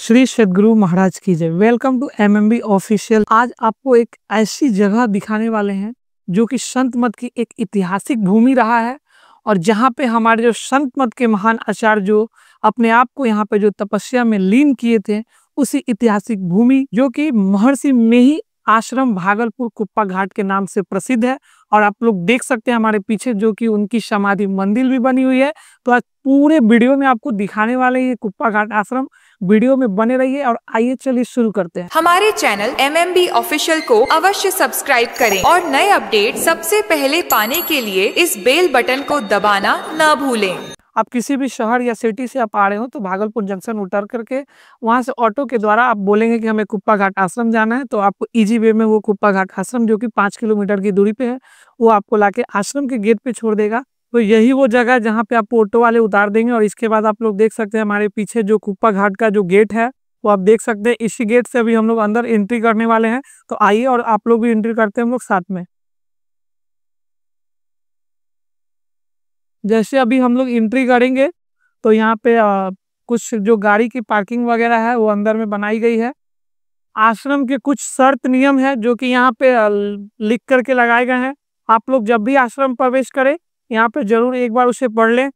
श्री सद्गुरु महाराज की जय। Welcome to MMB official. आज आपको एक ऐसी जगह दिखाने वाले हैं जो कि संत मत की एक ऐतिहासिक भूमि रहा है और जहाँ पे हमारे जो संत मत के महान आचार्य जो अपने आप को यहाँ पे जो तपस्या में लीन किए थे, उसी ऐतिहासिक भूमि जो कि महर्षि मेही आश्रम भागलपुर कुप्पा घाट के नाम से प्रसिद्ध है। और आप लोग देख सकते हैं हमारे पीछे जो कि उनकी समाधि मंदिर भी बनी हुई है। तो आज पूरे वीडियो में आपको दिखाने वाले हैं कुप्पा घाट आश्रम। वीडियो में बने रहिए और आइए चलिए शुरू करते हैं। हमारे चैनल एमएमबी ऑफिशियल को अवश्य सब्सक्राइब करें और नए अपडेट सबसे पहले पाने के लिए इस बेल बटन को दबाना न भूलें। आप किसी भी शहर या सिटी से आप आ रहे हो तो भागलपुर जंक्शन उतर करके वहां से ऑटो के द्वारा आप बोलेंगे कि हमें कुप्पा घाट आश्रम जाना है, तो आपको इजी वे में वो कुप्पा घाट आश्रम जो कि 5 किलोमीटर की दूरी पे है, वो आपको लाके आश्रम के गेट पे छोड़ देगा। तो यही वो जगह है जहाँ पे आपको ऑटो वाले उतार देंगे। और इसके बाद आप लोग देख सकते हैं हमारे पीछे जो कुप्पा घाट का जो गेट है वो आप देख सकते हैं। इसी गेट से अभी हम लोग अंदर एंट्री करने वाले हैं, तो आइए और आप लोग भी एंट्री करते हैं हम लोग साथ में। जैसे अभी हम लोग एंट्री करेंगे तो यहाँ पे कुछ जो गाड़ी की पार्किंग वगैरह है वो अंदर में बनाई गई है। आश्रम के कुछ शर्त नियम है जो कि यहाँ पे लिख करके लगाए गए हैं। आप लोग जब भी आश्रम प्रवेश करें यहाँ पे जरूर एक बार उसे पढ़ लें।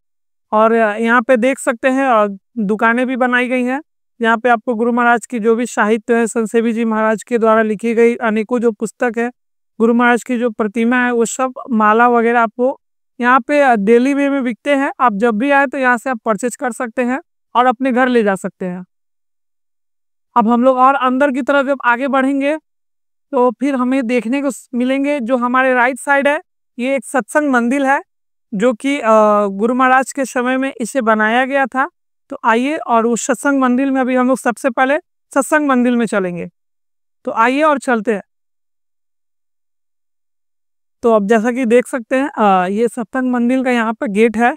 और यहाँ पे देख सकते हैं दुकानें भी बनाई गई हैं। यहाँ पे आपको गुरु महाराज की जो भी साहित्य है, संत सेवी जी महाराज के द्वारा लिखी गई अनेकों जो पुस्तक है, गुरु महाराज की जो प्रतिमा है, वो सब माला वगैरह आपको यहाँ पे डेली वे में बिकते हैं। आप जब भी आए तो यहाँ से आप परचेज कर सकते हैं और अपने घर ले जा सकते हैं। अब हम लोग और अंदर की तरफ जब आगे बढ़ेंगे तो फिर हमें देखने को मिलेंगे जो हमारे राइट साइड है, ये एक सत्संग मंदिर है जो कि गुरु महाराज के समय में इसे बनाया गया था। तो आइए और उस सत्संग मंदिर में अभी हम लोग सबसे पहले सत्संग मंदिर में चलेंगे। तो आइए और चलते हैं। तो अब जैसा कि देख सकते हैं ये सत्संग मंदिर का यहाँ पर गेट है।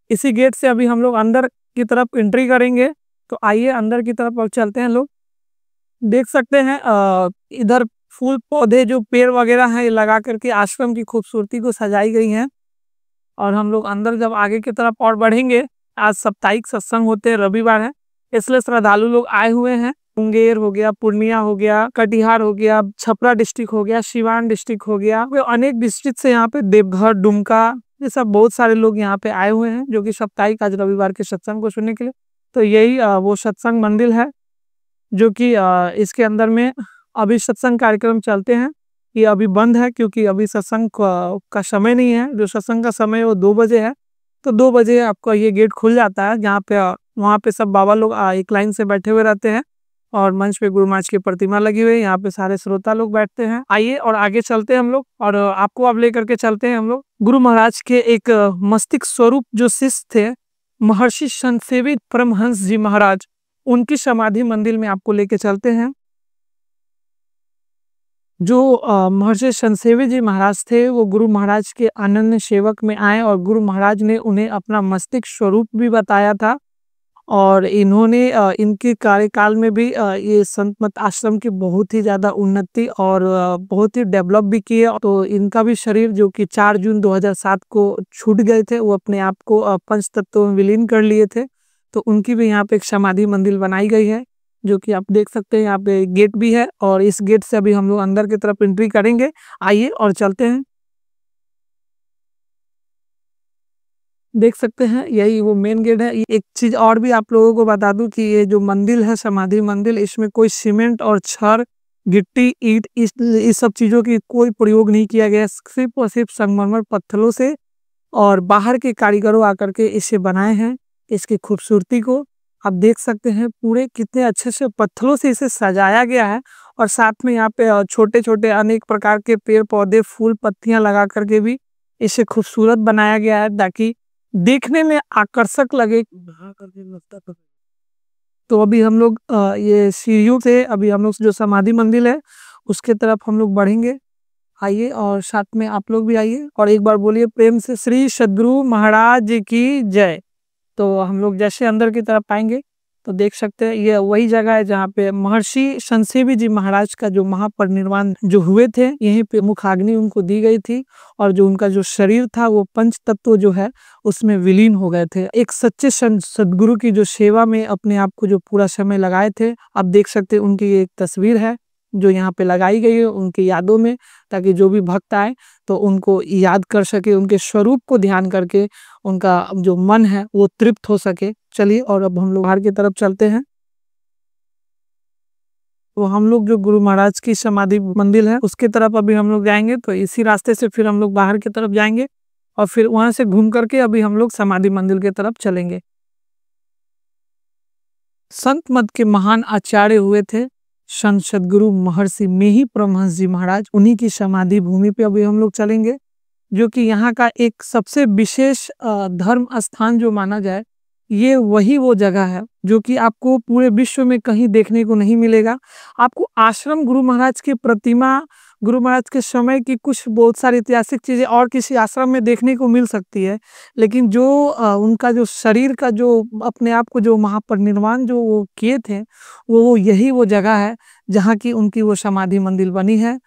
इसी गेट से अभी हम लोग अंदर की तरफ एंट्री करेंगे। तो आइए अंदर की तरफ अब चलते हैं। लोग देख सकते हैं इधर फूल पौधे जो पेड़ वगैरह हैं लगा करके आश्रम की खूबसूरती को सजाई गई हैं। और हम लोग अंदर जब आगे की तरफ और बढ़ेंगे, आज साप्ताहिक सत्संग होते हैं, रविवार है, इसलिए श्रद्धालु लोग आए हुए हैं। मुंगेर हो गया, पूर्णिया हो गया, कटिहार हो गया, छपरा डिस्ट्रिक्ट हो गया, सिवान डिस्ट्रिक्ट हो गया, अनेक डिस्ट्रिक्ट से यहाँ पे देवघर, दुमका, ये सब बहुत सारे लोग यहाँ पे आए हुए हैं जो कि साप्ताहिक आज रविवार के सत्संग को सुनने के लिए। तो यही वो सत्संग मंदिर है जो कि इसके अंदर में अभी सत्संग कार्यक्रम चलते हैं। ये अभी बंद है क्योंकि अभी सत्संग का समय नहीं है। जो सत्संग का समय है वो 2 बजे है। तो 2 बजे आपको ये गेट खुल जाता है, जहाँ पे वहाँ पे सब बाबा लोग एक लाइन से बैठे हुए रहते हैं और मंच पे गुरु महाराज की प्रतिमा लगी हुई है। यहाँ पे सारे श्रोता लोग बैठते हैं। आइए और आगे चलते हैं हम लोग और आपको अब लेकर के चलते हैं हम लोग गुरु महाराज के एक मस्तिष्क स्वरूप जो शिष्य थे, महर्षि संत सेवी परमहंस जी महाराज, उनकी समाधि मंदिर में आपको लेके चलते हैं। जो महर्षि संत सेवी जी महाराज थे वो गुरु महाराज के अनन्य सेवक में आए और गुरु महाराज ने उन्हें अपना मस्तिष्क स्वरूप भी बताया था। और इन्होंने इनके कार्यकाल में भी ये संत मत आश्रम की बहुत ही ज़्यादा उन्नति और बहुत ही डेवलप भी किए। तो इनका भी शरीर जो कि 4 जून 2007 को छूट गए थे, वो अपने आप को पंच तत्वों में विलीन कर लिए थे। तो उनकी भी यहाँ पे एक समाधि मंदिर बनाई गई है जो कि आप देख सकते हैं। यहाँ पे गेट भी है और इस गेट से अभी हम लोग अंदर की तरफ एंट्री करेंगे। आइए और चलते हैं। देख सकते हैं यही वो मेन गेट है। एक चीज और भी आप लोगों को बता दूं कि ये जो मंदिर है समाधि मंदिर, इसमें कोई सीमेंट और छड़, गिट्टी, ईंट इस सब चीजों की कोई प्रयोग नहीं किया गया। सिर्फ और सिर्फ संगमरमर पत्थरों से और बाहर के कारीगरों आकर के इसे बनाए हैं। इसकी खूबसूरती को आप देख सकते हैं, पूरे कितने अच्छे से पत्थरों से इसे सजाया गया है। और साथ में यहाँ पे छोटे छोटे अनेक प्रकार के पेड़ पौधे, फूल, पत्तियां लगा करके भी इसे खूबसूरत बनाया गया है ताकि देखने में आकर्षक लगे। तो अभी हम लोग ये सीढ़ियों से अभी हम लोग जो समाधि मंदिर है उसके तरफ हम लोग बढ़ेंगे। आइए और साथ में आप लोग भी आइए और एक बार बोलिए प्रेम से श्री सद्गुरु महाराज की जय। तो हम लोग जैसे अंदर की तरफ आएंगे तो देख सकते हैं ये वही जगह है जहाँ पे महर्षि संसेवी जी महाराज का जो महापरिनिर्वाण जो हुए थे, यहीं पे मुखाग्नि उनको दी गई थी और जो उनका जो शरीर था वो पंच तत्व जो है उसमें विलीन हो गए थे। एक सच्चे सदगुरु की जो सेवा में अपने आप को जो पूरा समय लगाए थे, आप देख सकते हैं उनकी एक तस्वीर है जो यहाँ पे लगाई गई है उनकी यादों में, ताकि जो भी भक्त आए तो उनको याद कर सके, उनके स्वरूप को ध्यान करके उनका जो मन है वो तृप्त हो सके। चलिए और अब हम लोग बाहर की तरफ चलते हैं। तो हम लोग जो गुरु महाराज की समाधि मंदिर है उसकी तरफ अभी हम लोग जाएंगे, तो इसी रास्ते से फिर हम लोग बाहर की तरफ जाएंगे और फिर वहां से घूम करके अभी हम लोग समाधि मंदिर की तरफ चलेंगे। संत मत के महान आचार्य हुए थे संत सदगुरु महर्षि मेही परमहंस जी महाराज, उन्हीं की समाधि भूमि पे अभी हम लोग चलेंगे, जो कि यहाँ का एक सबसे विशेष धर्म स्थान जो माना जाए। ये वही वो जगह है जो कि आपको पूरे विश्व में कहीं देखने को नहीं मिलेगा। आपको आश्रम गुरु महाराज की प्रतिमा, गुरु महाराज के समय की कुछ बहुत सारी ऐतिहासिक चीजें और किसी आश्रम में देखने को मिल सकती है, लेकिन जो उनका जो शरीर का जो अपने आप को जो महापरिनिर्वाण जो वो किए थे, वो यही वो जगह है जहाँ की उनकी वो समाधि मंदिर बनी है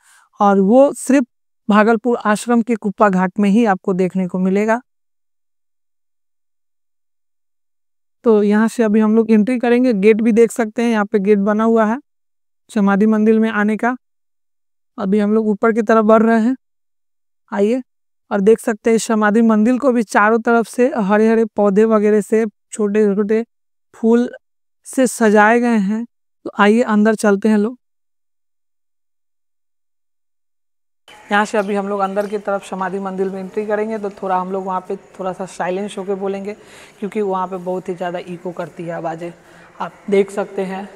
और वो सिर्फ भागलपुर आश्रम के कुप्पा घाट में ही आपको देखने को मिलेगा। तो यहाँ से अभी हम लोग एंट्री करेंगे, गेट भी देख सकते हैं, यहाँ पे गेट बना हुआ है समाधि मंदिर में आने का। अभी हम लोग ऊपर की तरफ बढ़ रहे हैं, आइए और देख सकते हैं इस समाधि मंदिर को भी चारों तरफ से हरे हरे पौधे वगैरह से, छोटे छोटे फूल से सजाए गए हैं। तो आइए अंदर चलते हैं लोग। यहाँ से अभी हम लोग अंदर की तरफ समाधि मंदिर में एंट्री करेंगे, तो थोड़ा हम लोग वहाँ पे थोड़ा सा साइलेंस होकर बोलेंगे, क्योंकि वहाँ पे बहुत ही ज़्यादा इको करती है आवाज़ें, आप देख सकते हैं।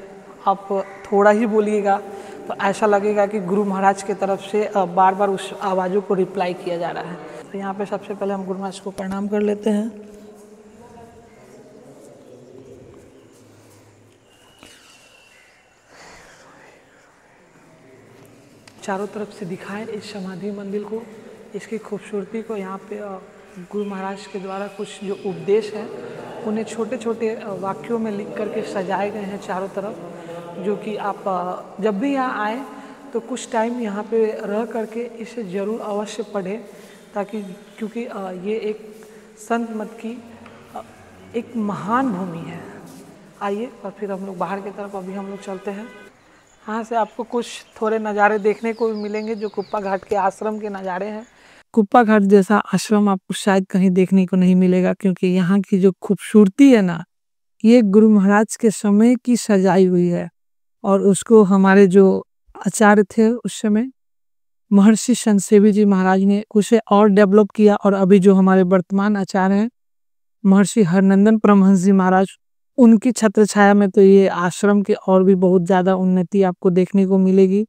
आप थोड़ा ही बोलिएगा तो ऐसा लगेगा कि गुरु महाराज की तरफ से बार बार उस आवाज़ों को रिप्लाई किया जा रहा है। तो यहाँ पे सबसे पहले हम गुरु महाराज को प्रणाम कर लेते हैं। चारों तरफ से दिखाएं इस समाधि मंदिर को, इसकी खूबसूरती को। यहाँ पे गुरु महाराज के द्वारा कुछ जो उपदेश है उन्हें छोटे छोटे वाक्यों में लिख करके सजाए गए हैं चारों तरफ, जो कि आप जब भी यहाँ आए तो कुछ टाइम यहाँ पे रह करके इसे ज़रूर अवश्य पढ़ें, ताकि क्योंकि ये एक संत मत की एक महान भूमि है। आइए और फिर हम लोग बाहर की तरफ अभी हम लोग चलते हैं। यहाँ से आपको कुछ थोड़े नज़ारे देखने को भी मिलेंगे जो कुप्पा घाट के आश्रम के नज़ारे हैं। कुप्पा घाट जैसा आश्रम आपको शायद कहीं देखने को नहीं मिलेगा, क्योंकि यहाँ की जो खूबसूरती है ना, ये गुरु महाराज के समय की सजाई हुई है और उसको हमारे जो आचार्य थे उस समय महर्षि संसेवी जी महाराज ने उसे और डेवलप किया, और अभी जो हमारे वर्तमान आचार्य हैं महर्षि हरनंदन परमहंस जी महाराज, उनकी छत्र छाया में तो ये आश्रम के और भी बहुत ज्यादा उन्नति आपको देखने को मिलेगी।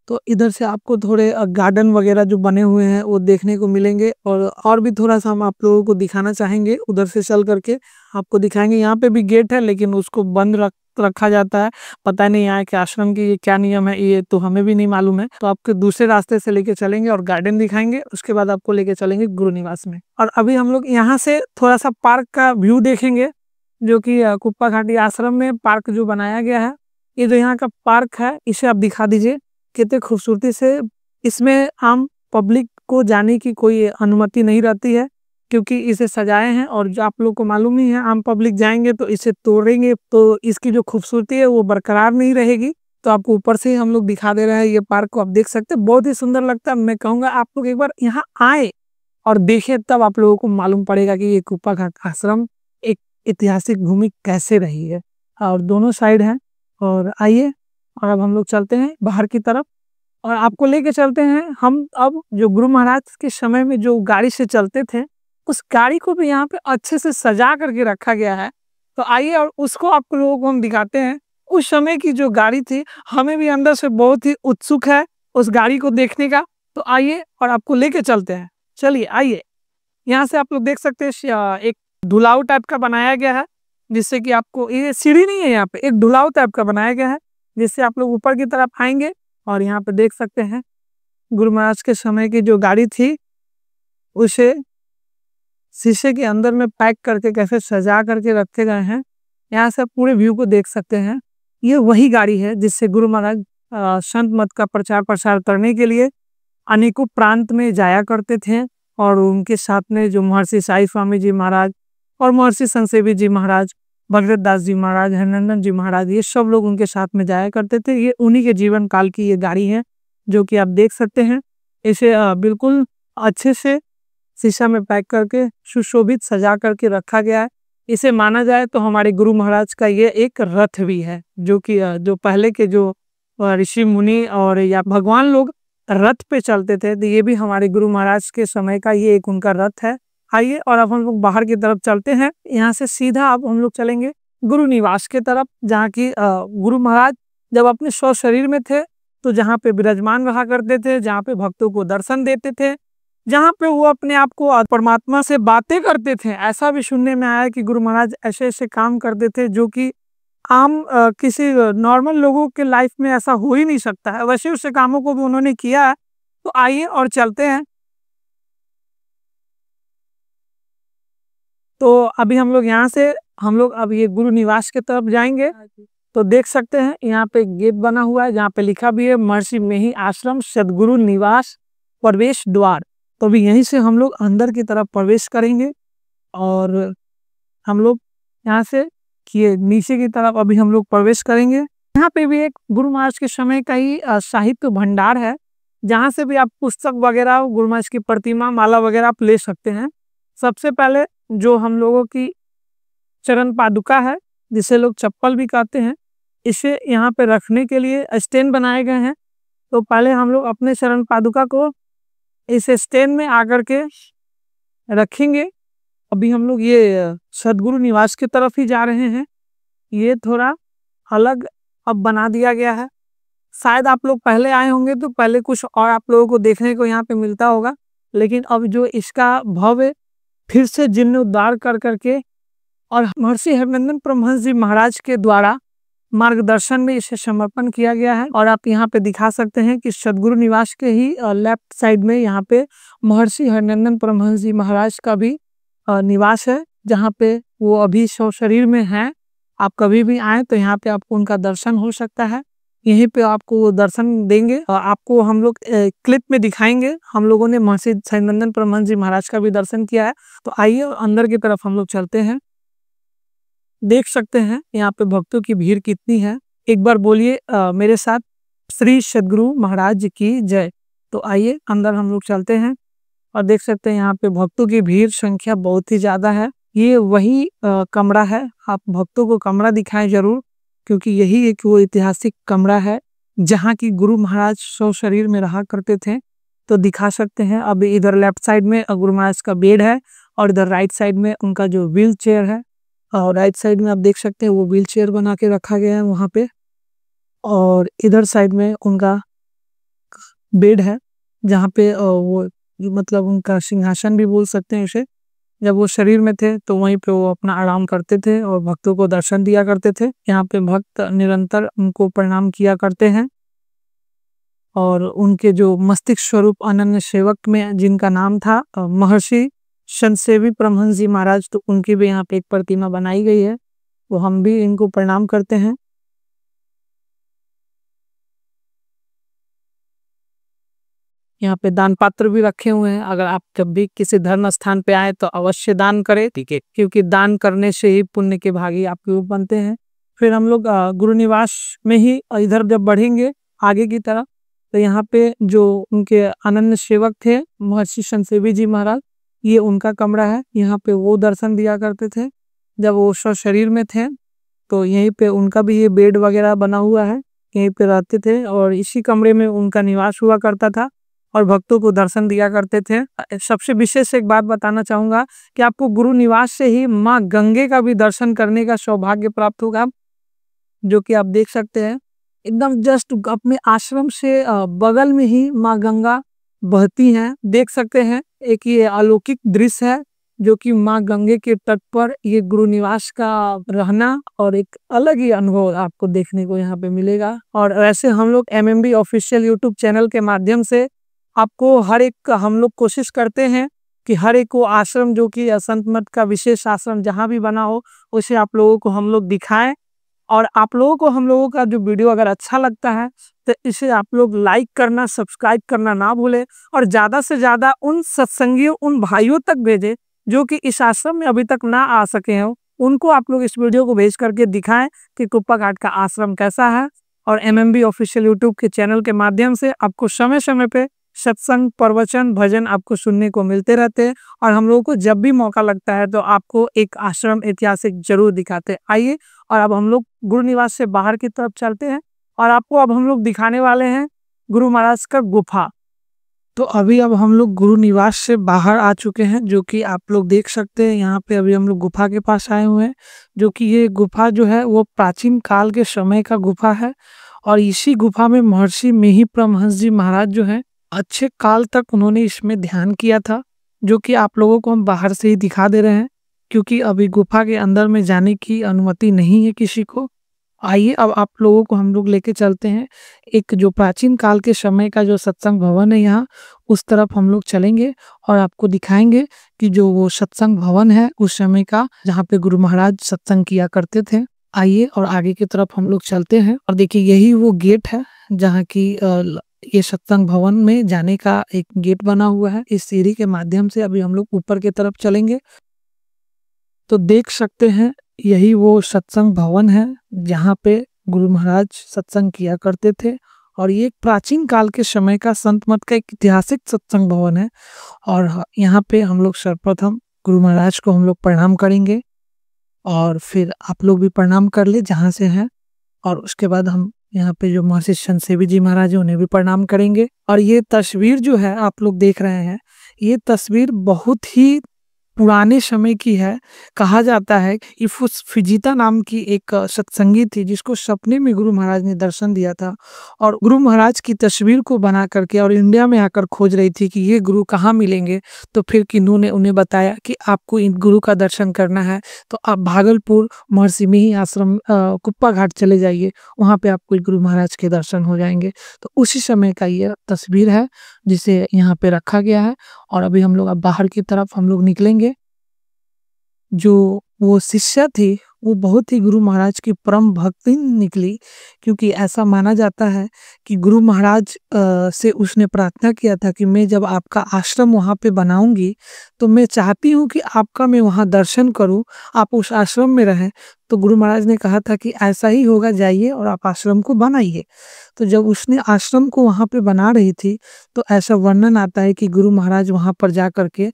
तो इधर से आपको थोड़े गार्डन वगैरह जो बने हुए हैं वो देखने को मिलेंगे, और भी थोड़ा सा हम आप लोगों को दिखाना चाहेंगे। उधर से चल करके आपको दिखाएंगे। यहाँ पे भी गेट है लेकिन उसको बंद रखा जाता है, पता नहीं यहाँ के आश्रम की ये क्या नियम है, ये तो हमें भी नहीं मालूम है। तो आपके दूसरे रास्ते से लेके चलेंगे और गार्डन दिखाएंगे, उसके बाद आपको लेके चलेंगे गुरु निवास में। और अभी हम लोग यहाँ से थोड़ा सा पार्क का व्यू देखेंगे, जो कि कुप्पा घाटी आश्रम में पार्क जो बनाया गया है। ये जो यहाँ का पार्क है इसे आप दिखा दीजिए कितने खूबसूरती से। इसमें आम पब्लिक को जाने की कोई अनुमति नहीं रहती है, क्योंकि इसे सजाए हैं, और जो आप लोग को मालूम ही है आम पब्लिक जाएंगे तो इसे तोड़ेंगे तो इसकी जो खूबसूरती है वो बरकरार नहीं रहेगी। तो आपको ऊपर से ही हम लोग दिखा दे रहे हैं, ये पार्क को आप देख सकते हैं, बहुत ही सुंदर लगता है। मैं कहूँगा आप लोग एक बार यहाँ आए और देखें, तब आप लोगों को मालूम पड़ेगा कि ये कुप्पा घाट आश्रम एक ऐतिहासिक भूमि कैसे रही है। और दोनों साइड है। और आइए और अब हम लोग चलते हैं बाहर की तरफ, और आपको लेके चलते हैं हम अब जो गुरु महाराज के समय में जो गाड़ी से चलते थे, उस गाड़ी को भी यहाँ पे अच्छे से सजा करके रखा गया है। तो आइए और उसको आप लोगों को हम दिखाते हैं। उस समय की जो गाड़ी थी, हमें भी अंदर से बहुत ही उत्सुक है उस गाड़ी को देखने का। तो आइए और आपको लेके चलते हैं। चलिए आइए। यहाँ से आप लोग देख सकते हैं एक ढुलाव टाइप का बनाया गया है, जिससे कि आपको, ये सीढ़ी नहीं है, यहाँ पे एक ढुलाव टाइप का बनाया गया है, जिससे आप लोग ऊपर की तरफ आएंगे। और यहाँ पे देख सकते हैं गुरु महाराज के समय की जो गाड़ी थी उसे शीशे के अंदर में पैक करके कैसे सजा करके रखे गए हैं, यहाँ से पूरे व्यू को देख सकते हैं। ये वही गाड़ी है जिससे गुरु महाराज संत मत का प्रचार प्रसार करने के लिए अनेकों प्रांत में जाया करते थे। और उनके साथ में जो महर्षि साई स्वामी जी महाराज और महर्षि संतसेवी जी महाराज, भगीरथ दास जी महाराज, हरिनंदन जी महाराज, ये सब लोग उनके साथ में जाया करते थे। ये उन्हीं के जीवन काल की ये गाड़ी है जो कि आप देख सकते हैं। इसे बिल्कुल अच्छे से शीशा में पैक करके सुशोभित सजा करके रखा गया है। इसे माना जाए तो हमारे गुरु महाराज का ये एक रथ भी है, जो कि जो पहले के जो ऋषि मुनि और या भगवान लोग रथ पे चलते थे, तो ये भी हमारे गुरु महाराज के समय का ये एक उनका रथ है। आइए और अब हम लोग बाहर की तरफ चलते हैं। यहाँ से सीधा अब हम लोग चलेंगे गुरु निवास के तरफ, जहाँ की गुरु महाराज जब अपने स्व शरीर में थे तो जहाँ पे विराजमान रहा करते थे, जहाँ पे भक्तों को दर्शन देते थे, जहाँ पे वो अपने आप को परमात्मा से बातें करते थे। ऐसा भी सुनने में आया कि गुरु महाराज ऐसे ऐसे काम करते थे जो कि आम किसी नॉर्मल लोगों के लाइफ में ऐसा हो ही नहीं सकता है। वैसे उससे कामों को भी उन्होंने किया है। तो आइए और चलते हैं। तो अभी हम लोग यहाँ से अब ये गुरु निवास की तरफ जाएंगे। तो देख सकते हैं यहाँ पे गेट बना हुआ है जहाँ पे लिखा भी है महर्षि मेही आश्रम सदगुरु निवास प्रवेश द्वार। तो अभी यहीं से हम लोग अंदर की तरफ प्रवेश करेंगे और हम लोग यहाँ से किए नीचे की तरफ अभी हम लोग प्रवेश करेंगे। यहाँ पे भी एक गुरु महाराज के समय का ही साहित्य भंडार है, जहाँ से भी आप पुस्तक वगैरह, गुरु महाराज की प्रतिमा, माला वगैरह आप ले सकते हैं। सबसे पहले जो हम लोगों की चरण पादुका है, जिसे लोग चप्पल भी कहते हैं, इसे यहाँ पे रखने के लिए स्टैंड बनाए गए हैं। तो पहले हम लोग अपने चरण पादुका को इस स्टैंड में आकर के रखेंगे। अभी हम लोग ये सदगुरु निवास की तरफ ही जा रहे हैं। ये थोड़ा अलग अब बना दिया गया है। शायद आप लोग पहले आए होंगे तो पहले कुछ और आप लोगों को देखने को यहाँ पे मिलता होगा, लेकिन अब जो इसका भव्य फिर से जीर्णोद्धार कर करके और महर्षि हरिनंदन परमहंस जी महाराज के द्वारा मार्गदर्शन में इसे समर्पण किया गया है। और आप यहाँ पे दिखा सकते हैं कि सदगुरु निवास के ही लेफ्ट साइड में यहाँ पे महर्षि हरिनंदन परमहंस जी महाराज का भी निवास है, जहाँ पे वो अभी स्व शरीर में हैं। आप कभी भी आए तो यहाँ पे आपको उनका दर्शन हो सकता है। यहीं पे आपको वो दर्शन देंगे और आपको हम लोग क्लिप में दिखाएंगे। हम लोगों ने महर्षि हरिनंदन परमहंस जी महाराज का भी दर्शन किया है। तो आइए अंदर की तरफ हम लोग चलते हैं। देख सकते हैं यहाँ पे भक्तों की भीड़ कितनी है। एक बार बोलिए मेरे साथ, श्री सदगुरु महाराज की जय। तो आइए अंदर हम लोग चलते हैं और देख सकते हैं यहाँ पे भक्तों की भीड़ संख्या बहुत ही ज्यादा है। ये वही कमरा है, आप भक्तों को कमरा दिखाएं जरूर, क्योंकि यही एक वो ऐतिहासिक कमरा है जहाँ की गुरु महाराज स्व शरीर में रहा करते थे। तो दिखा सकते हैं। अब इधर लेफ्ट साइड में गुरु महाराज का बेड है और इधर राइट साइड में उनका जो व्हील चेयर है, और राइट साइड में आप देख सकते हैं वो व्हील चेयर बना के रखा गया है वहाँ पे। और इधर साइड में उनका बेड है जहाँ पे वो मतलब उनका सिंहासन भी बोल सकते हैं इसे। जब वो शरीर में थे तो वहीं पे वो अपना आराम करते थे और भक्तों को दर्शन दिया करते थे। यहाँ पे भक्त निरंतर उनको प्रणाम किया करते हैं। और उनके जो मस्तिष्क स्वरूप अनन्य सेवक में जिनका नाम था महर्षि संतसेवी परमहंस जी महाराज, तो उनकी भी यहाँ पे एक प्रतिमा बनाई गई है। वो हम भी इनको प्रणाम करते हैं। यहाँ पे दान पात्र भी रखे हुए हैं। अगर आप जब भी किसी धर्म स्थान पे आए तो अवश्य दान करें, ठीक है, क्योंकि दान करने से ही पुण्य के भागी आप लोग बनते हैं। फिर हम लोग गुरु निवास में ही इधर जब बढ़ेंगे आगे की तरफ, तो यहाँ पे जो उनके अनन्य सेवक थे महर्षि संतसेवी जी महाराज, ये उनका कमरा है। यहाँ पे वो दर्शन दिया करते थे जब वो स्व शरीर में थे। तो यहीं पे उनका भी ये बेड वगैरह बना हुआ है, यहीं पे रहते थे और इसी कमरे में उनका निवास हुआ करता था और भक्तों को दर्शन दिया करते थे। सबसे विशेष एक बात बताना चाहूंगा कि आपको गुरु निवास से ही माँ गंगे का भी दर्शन करने का सौभाग्य प्राप्त होगा, जो कि आप देख सकते हैं। एकदम जस्ट अपने आश्रम से बगल में ही माँ गंगा बहती हैं। देख सकते हैं एक ये अलौकिक दृश्य है, जो कि माँ गंगे के तट पर ये गुरु निवास का रहना और एक अलग ही अनुभव आपको देखने को यहाँ पे मिलेगा। और वैसे हम लोग MMB ऑफिशियल यूट्यूब चैनल के माध्यम से आपको हर एक हम लोग कोशिश करते हैं कि हर एक को आश्रम जो कि संत मठ का विशेष आश्रम जहाँ भी बना हो उसे आप लोगों को हम लोग दिखाएं। और आप लोगों को हम लोगों का जो वीडियो अगर अच्छा लगता है तो इसे आप लोग लाइक करना, सब्सक्राइब करना ना भूलें और ज़्यादा से ज़्यादा उन सत्संगियों, उन भाइयों तक भेजें जो कि इस आश्रम में अभी तक ना आ सके हो। उनको आप लोग इस वीडियो को भेज करके दिखाएं कि कुप्पा घाट का आश्रम कैसा है। और एमएमबी ऑफिशियल यूट्यूब के चैनल के माध्यम से आपको समय समय पे सत्संग, प्रवचन, भजन आपको सुनने को मिलते रहते हैं। और हम लोगों को जब भी मौका लगता है तो आपको एक आश्रम ऐतिहासिक जरूर दिखाते हैं। आइए और अब हम लोग गुरु निवास से बाहर की तरफ चलते हैं और आपको अब हम लोग दिखाने वाले हैं गुरु महाराज का गुफा। तो अभी अब हम लोग गुरु निवास से बाहर आ चुके हैं, जो कि आप लोग देख सकते हैं। यहाँ पे अभी हम लोग गुफा के पास आए हुए हैं, जो कि ये गुफा जो है वो प्राचीन काल के समय का गुफा है। और इसी गुफा में महर्षि मेही परमहंस जी महाराज जो है अच्छे काल तक उन्होंने इसमें ध्यान किया था, जो कि आप लोगों को हम बाहर से ही दिखा दे रहे हैं, क्योंकि अभी गुफा के अंदर में जाने की अनुमति नहीं है किसी को। आइए अब आप लोगों को हम लोग लेके चलते हैं एक जो प्राचीन काल के समय का जो सत्संग भवन है यहाँ, उस तरफ हम लोग चलेंगे और आपको दिखाएंगे कि जो वो सत्संग भवन है उस समय का, जहाँ पे गुरु महाराज सत्संग किया करते थे। आइए और आगे की तरफ हम लोग चलते हैं और देखिए यही वो गेट है जहाँ की ये सत्संग भवन में जाने का एक गेट बना हुआ है। इस सीढ़ी के माध्यम से अभी हम लोग ऊपर की तरफ चलेंगे। तो देख सकते हैं यही वो सत्संग भवन है जहाँ पे गुरु महाराज सत्संग किया करते थे। और ये प्राचीन काल के समय का संत मठ का एक ऐतिहासिक सत्संग भवन है। और यहाँ पे हम लोग सर्वप्रथम गुरु महाराज को हम लोग प्रणाम करेंगे और फिर आप लोग भी प्रणाम कर ले जहाँ से हैं। और उसके बाद हम यहाँ पे जो महर्षि संतसेवी जी महाराज है उन्हें भी प्रणाम करेंगे। और ये तस्वीर जो है आप लोग देख रहे हैं, ये तस्वीर बहुत ही पुराने समय की है। कहा जाता है कि फिजिता नाम की एक सत्संगी थी जिसको सपने में गुरु महाराज ने दर्शन दिया था और गुरु महाराज की तस्वीर को बना करके और इंडिया में आकर खोज रही थी कि ये गुरु कहाँ मिलेंगे। तो फिर किन्नू ने उन्हें बताया कि आपको इन गुरु का दर्शन करना है तो आप भागलपुर महर्षि मेही आश्रम कुप्पा घाट चले जाइए, वहाँ पे आपको गुरु महाराज के दर्शन हो जाएंगे। तो उसी समय का ये तस्वीर है जिसे यहाँ पे रखा गया है। और अभी हम लोग अब बाहर की तरफ हम लोग निकलेंगे। जो वो शिष्या थी वो बहुत ही गुरु महाराज की परम भक्ति निकली, क्योंकि ऐसा माना जाता है कि गुरु महाराज से उसने प्रार्थना किया था कि मैं जब आपका आश्रम वहाँ पे बनाऊंगी तो मैं चाहती हूँ कि आपका मैं वहाँ दर्शन करूँ, आप उस आश्रम में रहें। तो गुरु महाराज ने कहा था कि ऐसा ही होगा, जाइए और आप आश्रम को बनाइए। तो जब उसने आश्रम को वहाँ पे बना रही थी तो ऐसा वर्णन आता है कि गुरु महाराज वहाँ पर जा करके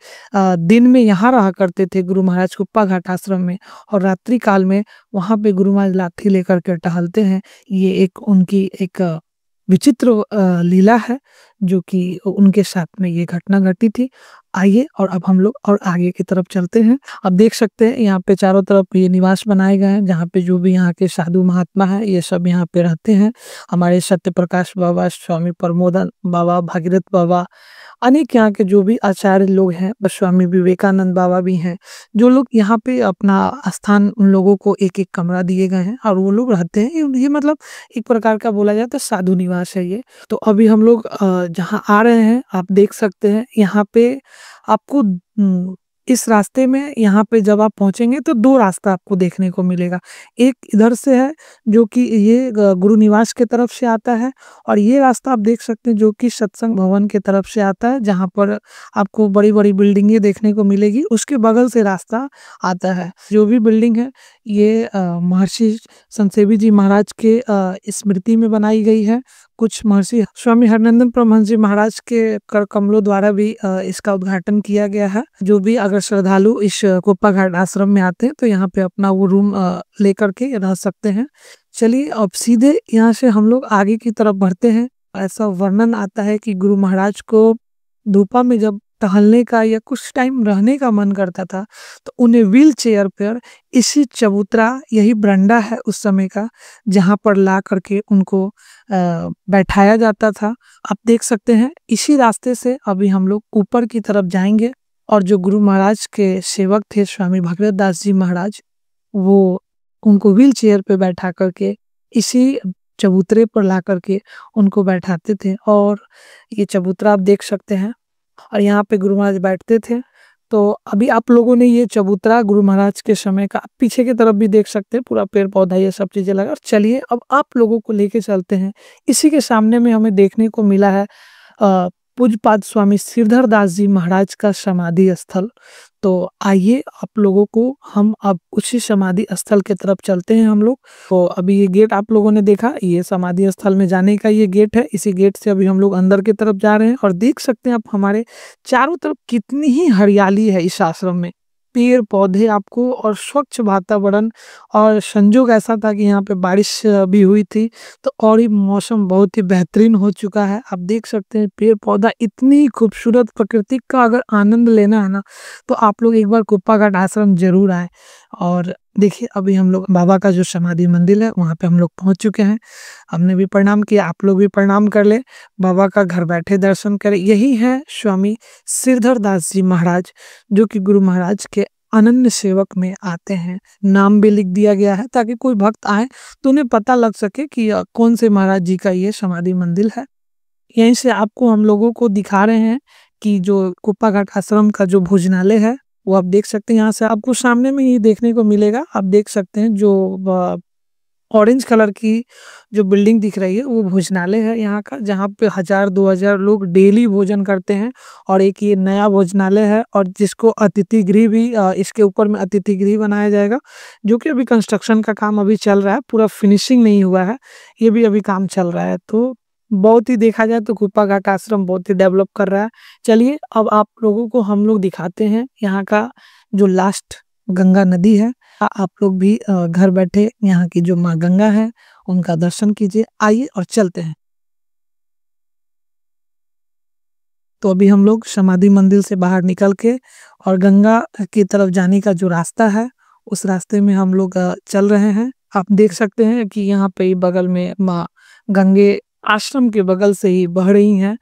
दिन में यहाँ रहा करते थे गुरु महाराज कुप्पा घाट आश्रम में, और रात्रि काल में वहाँ पे गुरु महाराज लाठी लेकर के टहलते हैं। ये एक उनकी एक विचित्र लीला है जो कि उनके साथ में ये घटना घटी थी। आइए और अब हम लोग और आगे की तरफ चलते हैं। अब देख सकते हैं यहाँ पे चारों तरफ ये निवास बनाए गए हैं जहाँ पे जो भी यहाँ के साधु महात्मा है ये सब यहाँ पे रहते हैं। हमारे सत्य प्रकाश बाबा, स्वामी प्रमोदन बाबा, भागीरथ बाबा, अनेक यहाँ के जो भी आचार्य लोग हैं, स्वामी विवेकानंद बाबा भी हैं, जो लोग यहाँ पे अपना स्थान, उन लोगों को एक एक कमरा दिए गए हैं और वो लोग रहते हैं। ये मतलब एक प्रकार का बोला जाए तो साधु निवास है ये। तो अभी हम लोग जहाँ आ रहे हैं आप देख सकते हैं यहाँ पे आपको इस रास्ते में यहाँ पे जब आप पहुंचेंगे तो दो रास्ता आपको देखने को मिलेगा। एक इधर से है जो कि ये गुरु निवास के तरफ से आता है, और ये रास्ता आप देख सकते हैं जो कि सत्संग भवन के तरफ से आता है, जहाँ पर आपको बड़ी बड़ी बिल्डिंगें देखने को मिलेगी। उसके बगल से रास्ता आता है। जो भी बिल्डिंग है ये महर्षि संतसेवी जी महाराज के स्मृति में बनाई गई है। कुछ महर्षि स्वामी हरनंदन परमहंस जी महाराज के कर कमलों द्वारा भी इसका उद्घाटन किया गया है। जो भी अगर श्रद्धालु इस कुप्पा घाट आश्रम में आते हैं तो यहाँ पे अपना वो रूम लेकर के रह सकते हैं। चलिए अब सीधे यहाँ से हम लोग आगे की तरफ बढ़ते हैं। ऐसा वर्णन आता है कि गुरु महाराज को धूपा में जब टहलने का या कुछ टाइम रहने का मन करता था तो उन्हें व्हील चेयर पर इसी चबूतरा, यही बरंडा है उस समय का, जहाँ पर ला करके उनको बैठाया जाता था। आप देख सकते हैं इसी रास्ते से अभी हम लोग ऊपर की तरफ जाएंगे। और जो गुरु महाराज के सेवक थे स्वामी भागीरथ दास जी महाराज, वो उनको व्हील चेयर पे बैठा करके इसी चबूतरे पर ला करके उनको बैठाते थे। और ये चबूतरा आप देख सकते हैं, और यहाँ पे गुरु महाराज बैठते थे तो अभी आप लोगों ने ये चबूतरा गुरु महाराज के समय का पीछे की तरफ भी देख सकते हैं, पूरा पेड़ पौधा ये सब चीजें लगा। और चलिए अब आप लोगों को लेके चलते हैं। इसी के सामने में हमें देखने को मिला है पूज्यपाद स्वामी सिरधर दास जी महाराज का समाधि स्थल। तो आइए आप लोगों को हम अब उसी समाधि स्थल के तरफ चलते हैं हम लोग। तो अभी ये गेट आप लोगों ने देखा, ये समाधि स्थल में जाने का ये गेट है। इसी गेट से अभी हम लोग अंदर की तरफ जा रहे हैं और देख सकते हैं आप हमारे चारों तरफ कितनी ही हरियाली है इस आश्रम में, पेड़ पौधे आपको और स्वच्छ वातावरण। और संजोग ऐसा था कि यहाँ पे बारिश भी हुई थी, तो और ही मौसम बहुत ही बेहतरीन हो चुका है। आप देख सकते हैं पेड़ पौधा, इतनी खूबसूरत प्रकृति का अगर आनंद लेना है ना, तो आप लोग एक बार कुप्पा घाट आश्रम जरूर आए। और देखिए अभी हम लोग बाबा का जो समाधि मंदिर है वहाँ पे हम लोग पहुँच चुके हैं। हमने भी प्रणाम किया, आप लोग भी प्रणाम कर ले, बाबा का घर बैठे दर्शन करें। यही है स्वामी सिरधर दास जी महाराज, जो कि गुरु महाराज के अनन्य सेवक में आते हैं। नाम भी लिख दिया गया है ताकि कोई भक्त आए तो उन्हें पता लग सके कि कौन से महाराज जी का ये समाधि मंदिर है। यहीं से आपको हम लोगों को दिखा रहे हैं कि जो कुप्पा घाट आश्रम का जो भोजनालय है वो आप देख सकते हैं। यहाँ से आपको सामने में ही देखने को मिलेगा। आप देख सकते हैं जो ऑरेंज कलर की जो बिल्डिंग दिख रही है वो भोजनालय है यहाँ का, जहाँ पे 1000-2000 लोग डेली भोजन करते हैं। और एक ये नया भोजनालय है और जिसको अतिथि गृह भी इसके ऊपर में अतिथि गृह बनाया जाएगा, जो कि अभी कंस्ट्रक्शन का काम अभी चल रहा है, पूरा फिनिशिंग नहीं हुआ है, ये भी अभी काम चल रहा है। तो बहुत ही देखा जाए तो कुप्पा घाट आश्रम बहुत ही डेवलप कर रहा है। चलिए अब आप लोगों को हम लोग दिखाते हैं यहाँ का जो लास्ट गंगा नदी है। आप लोग भी घर बैठे यहाँ की जो माँ गंगा है उनका दर्शन कीजिए। आइए और चलते हैं। तो अभी हम लोग समाधि मंदिर से बाहर निकल के और गंगा की तरफ जाने का जो रास्ता है उस रास्ते में हम लोग चल रहे हैं। आप देख सकते हैं कि यहाँ पे ही बगल में माँ गंगे आश्रम के बगल से ही बह रही हैं।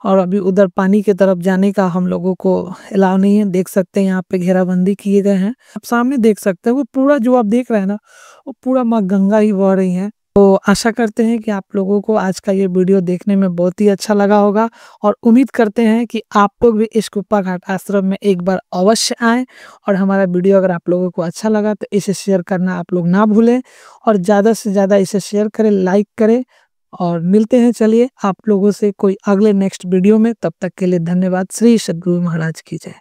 और अभी उधर पानी की तरफ जाने का हम लोगों को अलाउ नहीं है। देख सकते हैं यहाँ पे घेराबंदी किए गए हैं। आप सामने देख सकते हैं वो पूरा जो आप देख रहे हैं ना, वो पूरा माँ गंगा ही बह रही हैं। तो आशा करते हैं कि आप लोगों को आज का ये वीडियो देखने में बहुत ही अच्छा लगा होगा और उम्मीद करते हैं कि आप लोग भी इस कुप्पा घाट आश्रम में एक बार अवश्य आएं। और हमारा वीडियो अगर आप लोगों को अच्छा लगा तो इसे शेयर करना आप लोग ना भूलें और ज़्यादा से ज़्यादा इसे शेयर करें, लाइक करें। और मिलते हैं चलिए आप लोगों से कोई अगले नेक्स्ट वीडियो में। तब तक के लिए धन्यवाद। श्री सद्गुरु महाराज की जय।